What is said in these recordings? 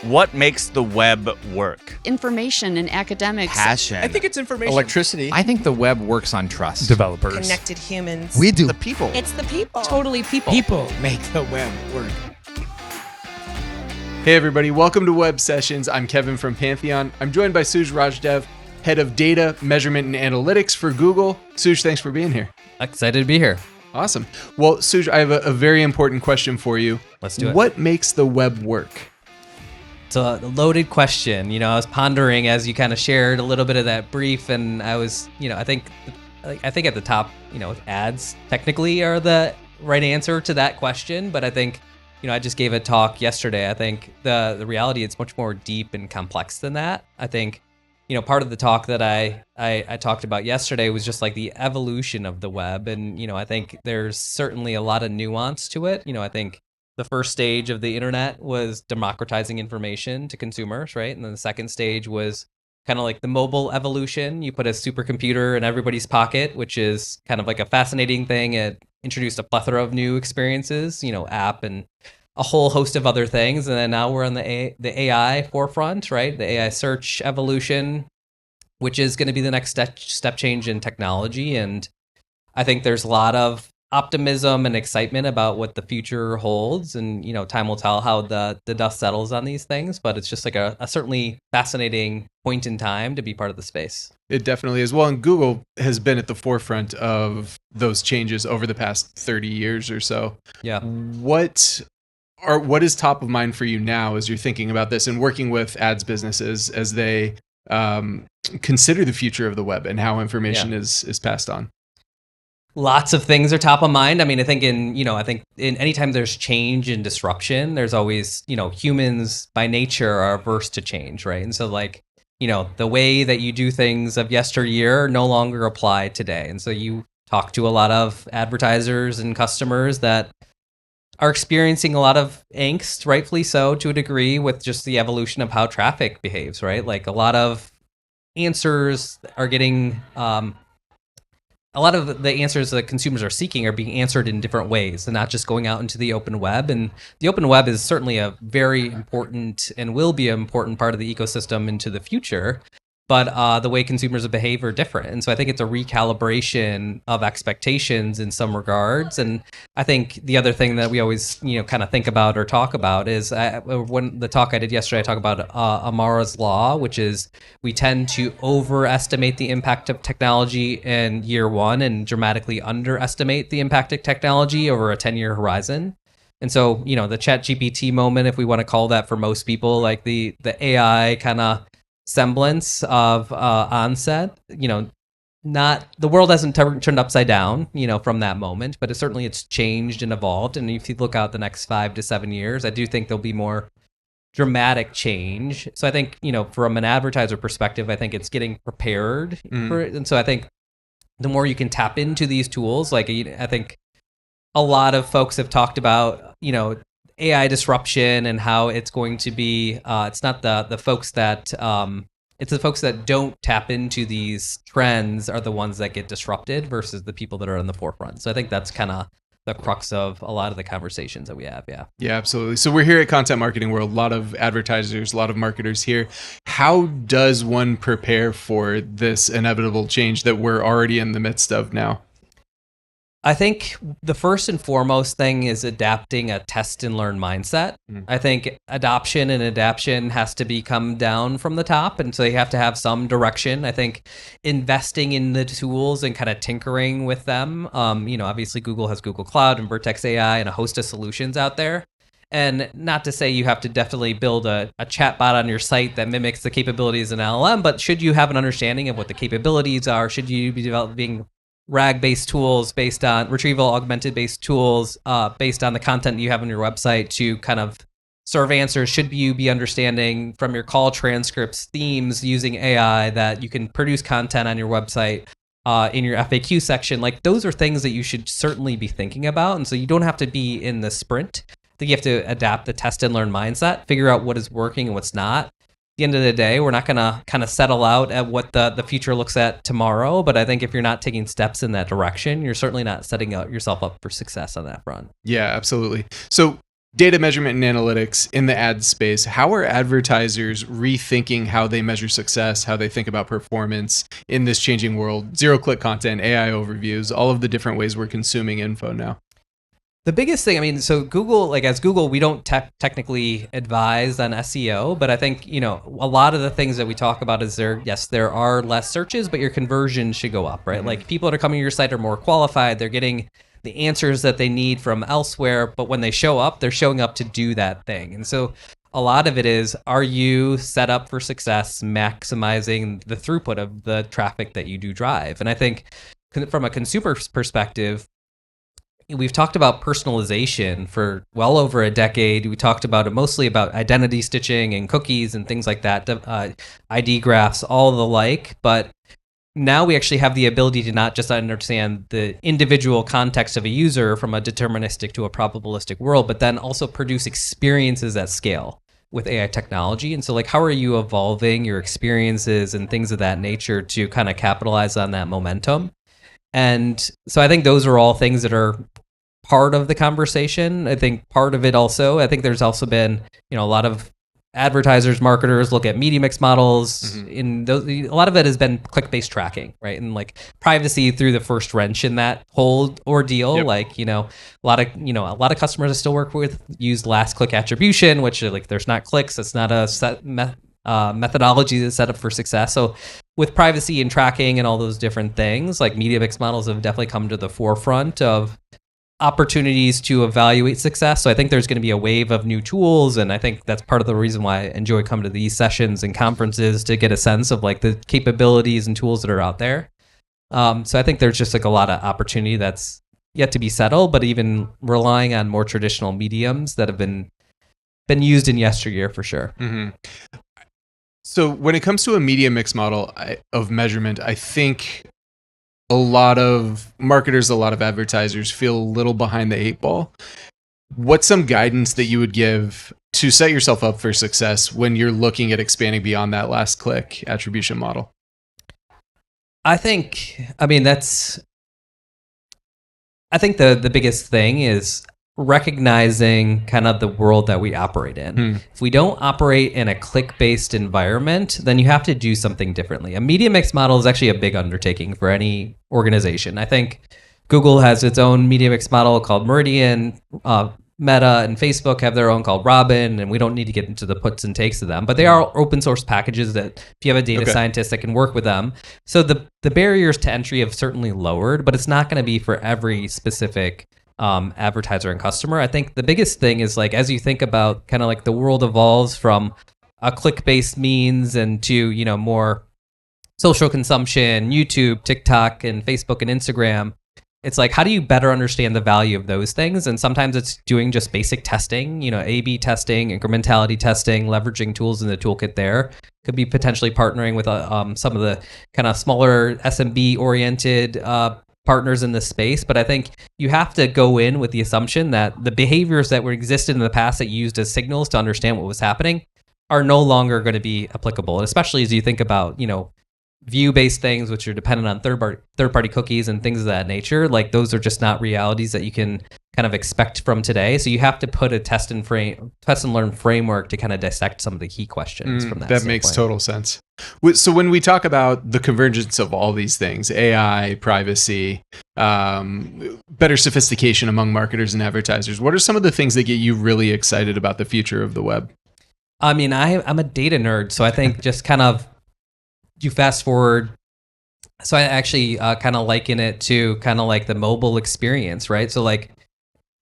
What makes the web work? Information and academics. Passion. I think it's information. Electricity. I think the web works on trust. Developers. Connected humans. We do. The people. It's the people. Totally people. People make the web work. Hey everybody, welcome to Web Sessions. I'm Kevin from Pantheon. I'm joined by Suraj Rajdev, Head of Data, Measurement, and Analytics for Google. Suraj, thanks for being here. Excited to be here. Awesome. Well, Suraj, I have a very important question for you. Let's do it. What makes the web work? It's a loaded question. I was pondering as you kind of shared a little bit of that brief, and I was, I think at the top, ads technically are the right answer to that question. But I think, I just gave a talk yesterday. I think the reality it's much more deep and complex than that. I think, part of the talk that I talked about yesterday was just like the evolution of the web, and I think there's certainly a lot of nuance to it. I think the first stage of the internet was democratizing information to consumers, right? And then the second stage was kind of like the mobile evolution. You put a supercomputer in everybody's pocket, which is kind of like a fascinating thing. It introduced a plethora of new experiences, app and a whole host of other things. And then now we're on the AI forefront, right? The AI search evolution, which is going to be the next step change in technology. And I think there's a lot of optimism and excitement about what the future holds, and time will tell how the dust settles on these things, but it's just like a certainly fascinating point in time to be part of the space. It definitely is. Well, and Google has been at the forefront of those changes over the past 30 years or so. Yeah. What is top of mind for you now as you're thinking about this and working with ads businesses as they consider the future of the web and how information is passed on? Lots of things are top of mind. I mean, I think in anytime there's change and disruption, there's always, humans by nature are averse to change, right? And so the way that you do things of yesteryear no longer apply today. And so you talk to a lot of advertisers and customers that are experiencing a lot of angst, rightfully so, to a degree, with just the evolution of how traffic behaves, right? Like a lot of answers are getting, a lot of the answers that consumers are seeking are being answered in different ways and not just going out into the open web. And the open web is certainly a very important and will be an important part of the ecosystem into the future. But the way consumers behave are different. And so I think it's a recalibration of expectations in some regards. And I think the other thing that we always, kind of think about or talk about is when the talk I did yesterday, I talk about Amara's law, which is we tend to overestimate the impact of technology in year one and dramatically underestimate the impact of technology over a 10-year horizon. And so, the ChatGPT moment, if we want to call that for most people, like the AI kind of semblance of onset, not the world hasn't turned upside down, from that moment, but it's changed and evolved. And if you look out the next 5 to 7 years, I do think there'll be more dramatic change. So I think, from an advertiser perspective, I think it's getting prepared for it. And so I think the more you can tap into these tools, like I think a lot of folks have talked about, AI disruption and how it's going to be, it's not the folks that, it's the folks that don't tap into these trends are the ones that get disrupted versus the people that are in the forefront. So I think that's kind of the crux of a lot of the conversations that we have. Yeah. Yeah, absolutely. So we're here at Content Marketing World, a lot of advertisers, a lot of marketers here. How does one prepare for this inevitable change that we're already in the midst of now? I think the first and foremost thing is adapting a test and learn mindset. I think adoption and adaption has to come down from the top. And so you have to have some direction. I think investing in the tools and kind of tinkering with them. Obviously Google has Google Cloud and Vertex AI and a host of solutions out there. And not to say you have to definitely build a chatbot on your site that mimics the capabilities of an LLM, but should you have an understanding of what the capabilities are, should you be developing RAG-based tools based on retrieval augmented-based tools based on the content you have on your website to kind of serve answers? Should you be understanding from your call transcripts, themes using AI that you can produce content on your website in your FAQ section? Like those are things that you should certainly be thinking about. And so you don't have to be in the sprint. I think you have to adapt the test and learn mindset, figure out what is working and what's not. the end of the day, we're not going to kind of settle out at what the future looks at tomorrow. But I think if you're not taking steps in that direction, you're certainly not setting yourself up for success on that front. Yeah, absolutely. So data measurement and analytics in the ad space. How are advertisers rethinking how they measure success, how they think about performance in this changing world? Zero-click content, AI overviews, all of the different ways we're consuming info now. The biggest thing, I mean, so Google, like as Google, we don't technically advise on SEO, but I think, you know, a lot of the things that we talk about is there are less searches, but your conversion should go up, right? Like people that are coming to your site are more qualified. They're getting the answers that they need from elsewhere, but when they show up, they're showing up to do that thing. And so a lot of it is, are you set up for success, maximizing the throughput of the traffic that you do drive? And I think from a consumer perspective, we've talked about personalization for well over a decade. We talked about it mostly about identity stitching and cookies and things like that, ID graphs, all the like. But now we actually have the ability to not just understand the individual context of a user from a deterministic to a probabilistic world, but then also produce experiences at scale with AI technology. And so like, how are you evolving your experiences and things of that nature to kind of capitalize on that momentum? And so I think those are all things that are part of the conversation. I think part of it also, I think there's also been, you know, a lot of advertisers, marketers look at media mix models. In those, a lot of it has been click-based tracking, right? And like privacy through the first wrench in that whole ordeal. Yep. Like, you know, a lot of customers I still work with use last click attribution, which like there's not clicks. It's not a set methodology that's set up for success. So with privacy and tracking and all those different things, like media mix models have definitely come to the forefront of opportunities to evaluate success. So I think there's going to be a wave of new tools, and I think that's part of the reason why I enjoy coming to these sessions and conferences to get a sense of like the capabilities and tools that are out there. So I think there's just like a lot of opportunity that's yet to be settled, but even relying on more traditional mediums that have been used in yesteryear for sure. So when it comes to a media mix model of measurement, I think a lot of marketers, a lot of advertisers feel a little behind the eight ball. What's some guidance that you would give to set yourself up for success when you're looking at expanding beyond that last click attribution model? I think the biggest thing is recognizing kind of the world that we operate in. If we don't operate in a click-based environment, then you have to do something differently. A media mix model is actually a big undertaking for any organization. I think Google has its own media mix model called Meridian. Meta and Facebook have their own called Robin, and we don't need to get into the puts and takes of them, but they are open source packages that if you have a data scientist that can work with them. So the barriers to entry have certainly lowered, but it's not going to be for every specific advertiser and customer. I think the biggest thing is like, as you think about kind of like the world evolves from a click-based means and to, you know, more social consumption, YouTube, TikTok, and Facebook and Instagram. It's like, how do you better understand the value of those things? And sometimes it's doing just basic testing, you know, A/B testing, incrementality testing, leveraging tools in the toolkit there. Could be potentially partnering with some of the kind of smaller SMB-oriented partners in this space. But I think you have to go in with the assumption that the behaviors that were existed in the past that you used as signals to understand what was happening are no longer going to be applicable. And especially as you think about, you know, view-based things, which are dependent on third-party cookies and things of that nature, like those are just not realities that you can kind of expect from today. So you have to put a test and learn framework to kind of dissect some of the key questions from that. That makes total sense. So when we talk about the convergence of all these things, AI, privacy, better sophistication among marketers and advertisers, what are some of the things that get you really excited about the future of the web? I mean, I'm a data nerd, so I think just kind of you fast forward. So I actually kind of liken it to kind of like the mobile experience, right? So like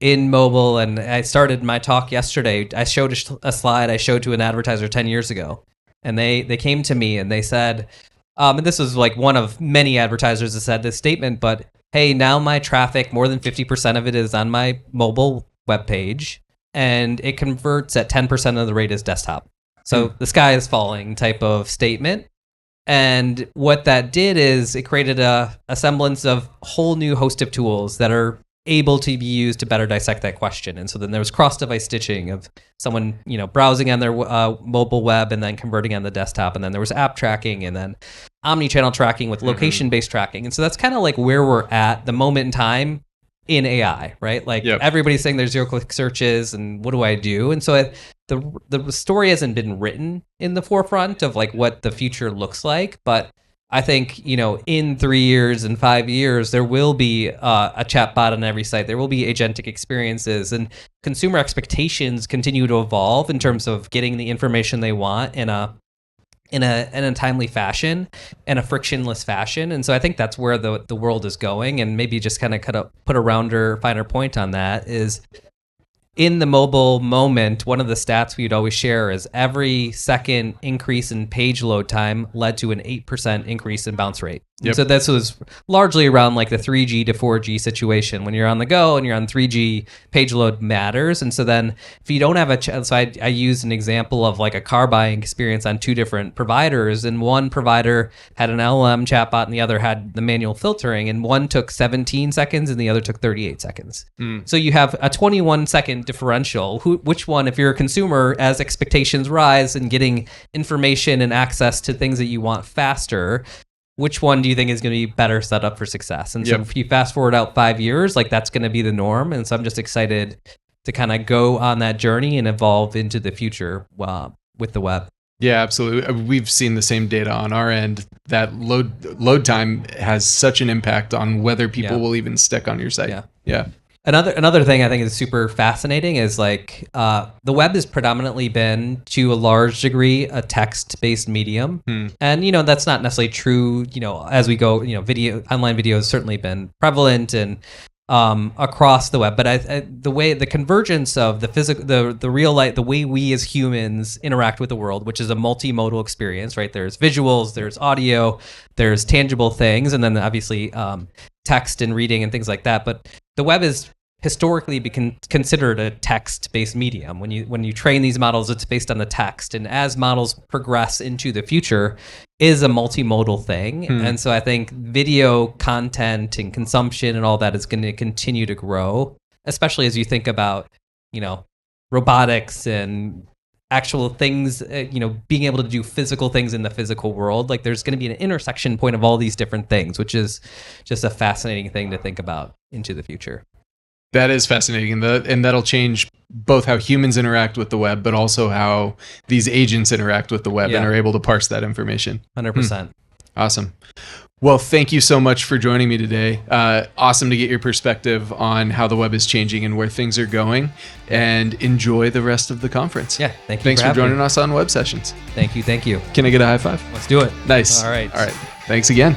in mobile, and I started my talk yesterday, I showed a slide I showed to an advertiser 10 years ago. And they came to me and they said, and this was like one of many advertisers that said this statement, but hey, now my traffic, more than 50% of it is on my mobile webpage, and it converts at 10% of the rate as desktop. So the sky is falling type of statement. And what that did is it created a semblance of a whole new host of tools that are able to be used to better dissect that question. And so then there was cross-device stitching of someone, you know, browsing on their mobile web and then converting on the desktop. And then there was app tracking and then omni-channel tracking with location-based tracking. And so that's kind of like where we're at the moment in time in AI, right? Like Yep. everybody's saying there's zero click searches and what do I do? And so the story hasn't been written in the forefront of like what the future looks like, but I think, in 3 years and 5 years, there will be a chatbot on every site. There will be agentic experiences, and consumer expectations continue to evolve in terms of getting the information they want in a timely fashion and a frictionless fashion. And so I think that's where the world is going. And maybe just kind of put a finer point on that is, in the mobile moment, one of the stats we'd always share is every second increase in page load time led to an 8% increase in bounce rate. Yep. So this was largely around like the 3G to 4G situation. When you're on the go and you're on 3G, page load matters. And so then if you don't have so I used an example of like a car buying experience on two different providers, and one provider had an LLM chatbot and the other had the manual filtering, and one took 17 seconds and the other took 38 seconds. So you have a 21-second differential. Which one, if you're a consumer, as expectations rise and getting information and access to things that you want faster, which one do you think is going to be better set up for success? And so if you fast forward out 5 years, like that's going to be the norm. And so I'm just excited to kind of go on that journey and evolve into the future with the web. Yeah, absolutely. We've seen the same data on our end, that load time has such an impact on whether people will even stick on your site. Yeah. Another thing I think is super fascinating is like the web has predominantly been, to a large degree, a text-based medium, and that's not necessarily true. As we go, online video has certainly been prevalent and across the web. But the convergence of the physical, the real life, the way we as humans interact with the world, which is a multimodal experience, right? There's visuals, there's audio, there's tangible things, and then obviously text and reading and things like that. But the web is historically considered a text-based medium. When you train these models, it's based on the text, and as models progress into the future, is a multimodal thing. And so I think video content and consumption and all that is going to continue to grow, especially as you think about robotics and actual things, being able to do physical things in the physical world. Like there's going to be an intersection point of all these different things, which is just a fascinating thing to think about into the future. That is fascinating, and that'll change both how humans interact with the web, but also how these agents interact with the web and are able to parse that information. 100%. Awesome. Well, thank you so much for joining me today. Awesome to get your perspective on how the web is changing and where things are going, and enjoy the rest of the conference. Yeah, thank you. Thanks for joining us on Web Sessions. Thank you. Can I get a high five? Let's do it. Nice. All right. Thanks again.